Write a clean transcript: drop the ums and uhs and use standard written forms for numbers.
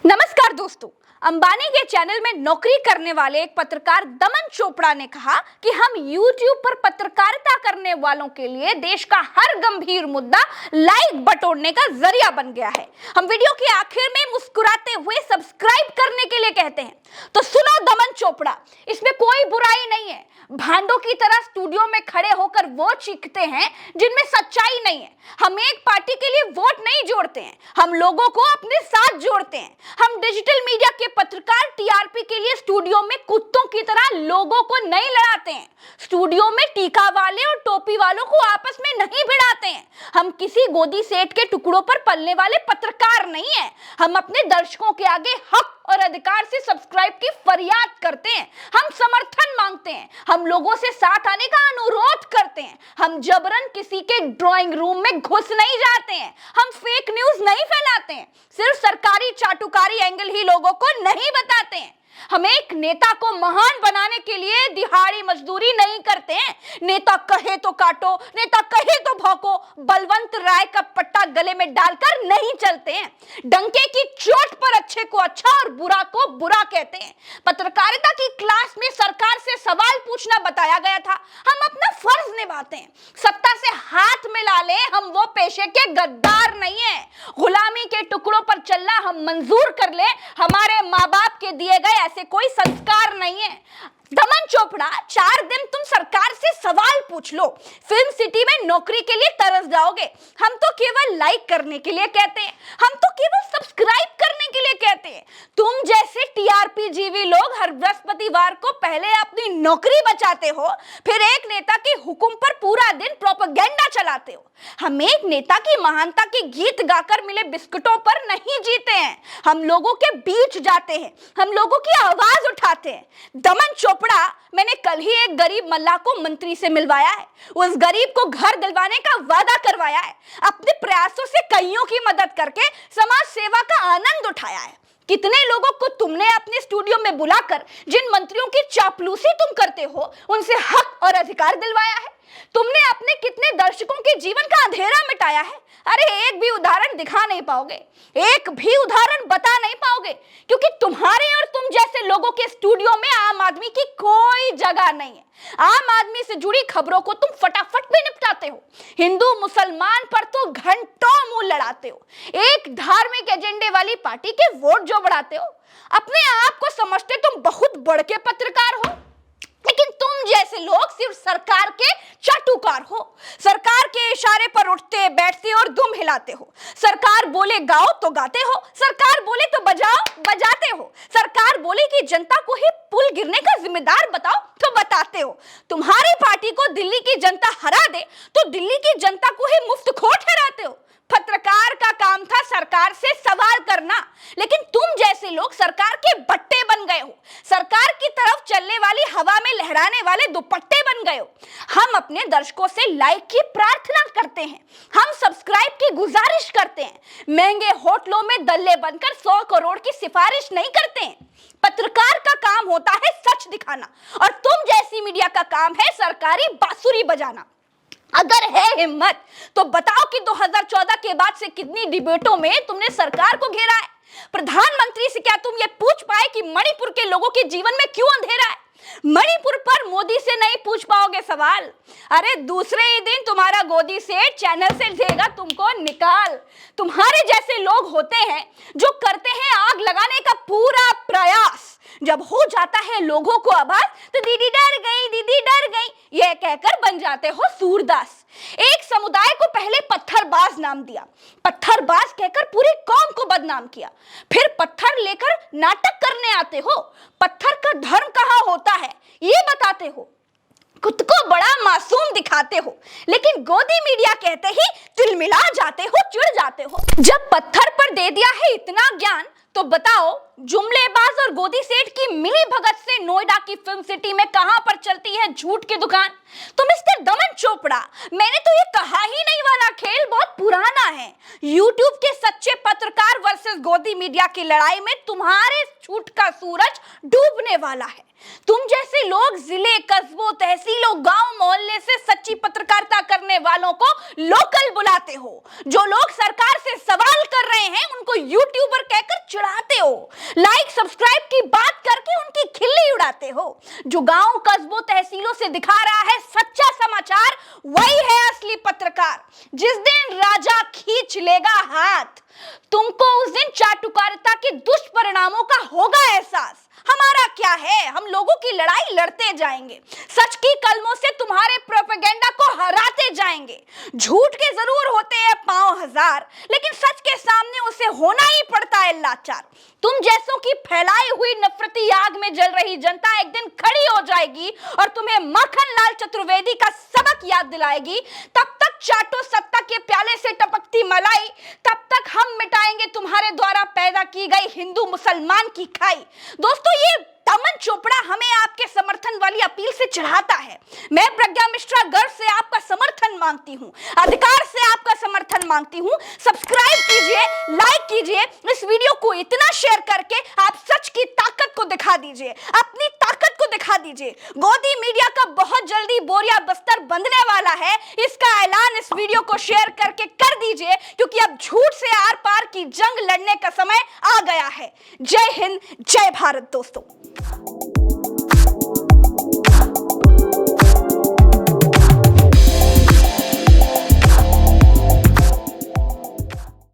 नमस्कार दोस्तों। अंबानी के चैनल में नौकरी करने वाले एक पत्रकार दमन चोपड़ा ने कहा कि हम YouTube पर पत्रकारिता करने वालों के लिए देश का हर गंभीर मुद्दा लाइक बटोरने का जरिया बन गया है। हम वीडियो के आखिर में मुस्कुराते हुए सब्सक्राइब करने के लिए कहते हैं। तो सुनो दमन चोपड़ा, इसमें कोई बुराई नहीं है। भांडों की तरह स्टूडियो में खड़े होकर वो चीखते हैं जिनमें सच्चाई नहीं है। हम एक पार्टी के लिए वोट नहीं जोड़ते हैं, हम लोगों को अपने साथ जोड़ते हैं। हम डिजिटल मीडिया के पत्रकार टीआरपी के लिए स्टूडियो में कुत्तों की तरह लोगों को नहीं लड़ाते हैं। स्टूडियो में टीका वाले और टोपी वालों को आपस में नहीं भिड़ाते हैं। हम किसी गोदी सेठ के टुकड़ों पर पलने वाले पत्रकार नहीं हैं। हम अपने दर्शकों के आगे हक और अधिकार से सब्सक्राइब की फरियाद करते हैं। हम समर्थन मांगते हैं, हम लोगों से साथ आने का अनुरोध करते हैं। हम जबरन किसी के ड्राइंग रूम में घुस नहीं जाते हैं। हम फेक न्यूज नहीं फैलाते हैं, सिर्फ सरकारी चाटुकारी एंगल ही लोगों को नहीं बताते हैं। हम एक नेता को महान बनाने के लिए दिहाड़ी मजदूरी नहीं करते हैं। नेता कहे तो काटो, नेता कहे तो भौंको, बलवंत राय का पट्टा गले में डालकर नहीं चलते हैं। डंके की चोट पर अच्छे को अच्छा और बुरा को बुरा कहते हैं। पत्रकारिता की क्लास में सरकार से सवाल पूछना बताया गया था, हम अपना फर्ज निभाते हैं। सत्ता से हाथ मिला ले, हम वो पेशे के गद्दार नहीं है। गुलामी के टुकड़ों पर चलना हम मंजूर कर ले, हमारे माँ बाप के दिए गए ऐसे कोई संस्कार नहीं है। दमन चोपड़ा, 4 दिन तुम सरकार से सवाल पूछ लो, फिल्म सिटी में नौकरी के लिए तरस जाओगे। हम तो केवल लाइक करने के लिए कहते हैं, हम तो केवल सब्सक्राइब करने के लिए कहते हैं। तुम जैसे टीआरपी जीवी लोग हर बृहस्पतिवार को पहले अपनी नौकरी बचाते हो, फिर एक नेता के हुक्म पर पूरा दिन प्रोपेगेंडा चलाते हो। हम एक नेता की महानता के गीत गाकर मिले बिस्कुटों पर नहीं जीते हैं। हम लोगों के बीच जाते हैं, हम लोगों की आवाज उठाते हैं। दमन चोपड़ा, मैंने कल ही एक गरीब मल्लाह को मंत्री से मिलवाया है। उस गरीब को घर दिलवाने का वादा करवाया है। अपने प्रयासों से कईयों की मदद करके समाज सेवा का आनंद उठाया है। कितने लोगों को तुमने अपने स्टूडियो में बुलाकर जिन मंत्रियों की चापलूसी तुम करते हो, उनसे हक और अधिकार दिलवाया है। तुमने अपने कितने दर्शकों के जीवन का अंधेरा मिटाया है। अरे एक भी उदाहरण दिखा नहीं पाओगे, एक भी उदाहरण बता नहीं पाओगे, क्योंकि तुम्हारे और तुम जैसे लोगों के स्टूडियो में आम आदमी की कोई जगह नहीं है। आम आदमी से जुड़ी खबरों को तुम फटाफट में निपटाते हो। हिंदू मुसलमान पर तो घंटों मुंह लड़ाते हो। एक धार्मिक एजेंडे वाली पार्टी के वोट जो बढ़ाते हो। अपने आप को समझते तुम बहुत बड़ के पत्रकार हो, लेकिन तुम जैसे लोग सिर्फ सरकार के चाटुकार हो। सरकार के इशारे पर उठते बैठते और दुम हिलाते हो। सरकार बोले गाओ तो गाते हो, सरकार बोले तो बजाओ बजाते हो। सरकार बोले कि जनता को ही पुल गिरने का जिम्मेदार बताओ तो बताते हो। तुम्हारी पार्टी को दिल्ली की जनता हरा दे तो दिल्ली की जनता को ही मुफ्तखोर ठहराते हो। पत्रकार का काम था सरकार से सवाल करना, लेकिन तुम जैसे लोग सरकार के बट्टे बन गए हो। सरकार की तरफ चलने वाली हवा में लहराने वाले दुपट्टे बन गए हो। हम अपने दर्शकों से लाइक की प्रार्थना करते हैं, हम सब्सक्राइब की गुजारिश करते हैं। महंगे होटलों में दल्ले बनकर 100 करोड़ की सिफारिश नहीं करते हैं। पत्रकार का काम होता है सच दिखाना, और तुम जैसी मीडिया का काम है सरकारी बांसुरी बजाना। अगर है हिम्मत तो बताओ कि 2014 के बाद से कितनी डिबेटों में तुमने सरकार को घेरा है। प्रधानमंत्री से क्या तुम ये पूछ पाए कि मणिपुर के लोगों के जीवन में क्यों अंधेरा है? मणिपुर पर मोदी से नहीं पूछ पाओगे सवाल। अरे दूसरे ही दिन तुम्हारा गोदी सेठ चैनल से देगा तुमको निकाल। तुम्हारे जैसे लोग होते हैं जो करते हैं आग लगाने का पूरा प्रयास। जब हो जाता है लोगों को आवाज तो दीदी डर गई, दीदी डर गई, यह कहकर बन जाते हो सूरदास। एक समुदाय को पहले पत्थरबाज नाम दिया, पत्थरबाज कहकर पूरी कौम को बदनाम किया। फिर पत्थर लेकर नाटक करने आते हो। पत्थर का धर्म कहाँ होता है ये बताते हो। खुद को बड़ा मासूम दिखाते हो, लेकिन गोदी मीडिया कहते ही तिलमिला जाते हो, चिढ़ जाते हो। जब पत्थर पर दे दिया है इतना ज्ञान, तो बताओ जुमलेबाज और गोदी सेठ की मिली भगत से नोएडा की फिल्म सिटी में कहां पर चलती है झूठ की दुकान? तो मिस्टर दमन चोपड़ा, मैंने तो ये कहा ही नहीं, वाला खेल बहुत पुराना है। YouTube के सच्चे पत्रकार वर्सेस गोदी मीडिया की लड़ाई में तुम्हारे झूठ का सूरज डूबने वाला है। तुम जैसे लोग जिले, कस्बों, तहसीलों, गांव, मोहल्ले से सच्ची पत्रकारिता करने वालों को लोकल बुलाते हो। जो लोग सरकार से सवाल कर रहे हैं उनको यूट्यूबर कहकर चिढ़ा चढ़ाते हो, लाइक सब्सक्राइब की बात करके उनकी खिल्ली उड़ाते हो। जो गांव कस्बों तहसीलों से दिखा रहा है सच्चा समाचार, वही है असली पत्रकार। जिस दिन राजा खींच लेगा हाथ, तुमको उस दिन चाटुकारिता के दुष्परिणामों का होगा एहसास। हमारा क्या है, हम लोगों की लड़ाई लड़ते जाएंगे, सच की कलमों से तुम्हारे प्रोपेगेंडा को हराते जाएंगे। झूठ के जरूर होते हैं पांव हजार, लेकिन सच के सामने उसे होना ही पड़ता है लाचार। तुम जैसों की फैलाई हुई नफरती आग में जल रही जनता एक दिन खड़ी हो जाएगी और तुम्हें माखन लाल चतुर्वेदी का सबक याद दिलाएगी। तब तक चाटो सत्ता के प्याले से टपकती मलाई, तब तक हम मिटाएंगे तुम्हारे द्वारा पैदा की गई हिंदू मुसलमान की खाई। दोस्तों, ये दमन चोपड़ा हमें आपके समर्थन वाली अपील से चढ़ाता है। मैं प्रज्ञा मिश्रा गर्व से आपका समर्थन मांगती हूं, अधिकार से आपका समर्थन मांगती हूं। सब्सक्राइब कीजिए, लाइक कीजिए, इस वीडियो को इतना शेयर करके आप सच की ताकत को दिखा दीजिए, अपनी ताकत को दिखा दीजिए। गोदी मीडिया का बहुत जल्दी बोरिया बस्तर बंधने वाला है, इसका ऐलान इस वीडियो को शेयर करके कर दीजिए, क्योंकि अब झूठ से आर पार की जंग लड़ने का समय आ गया है। जय हिंद, जय भारत दोस्तों।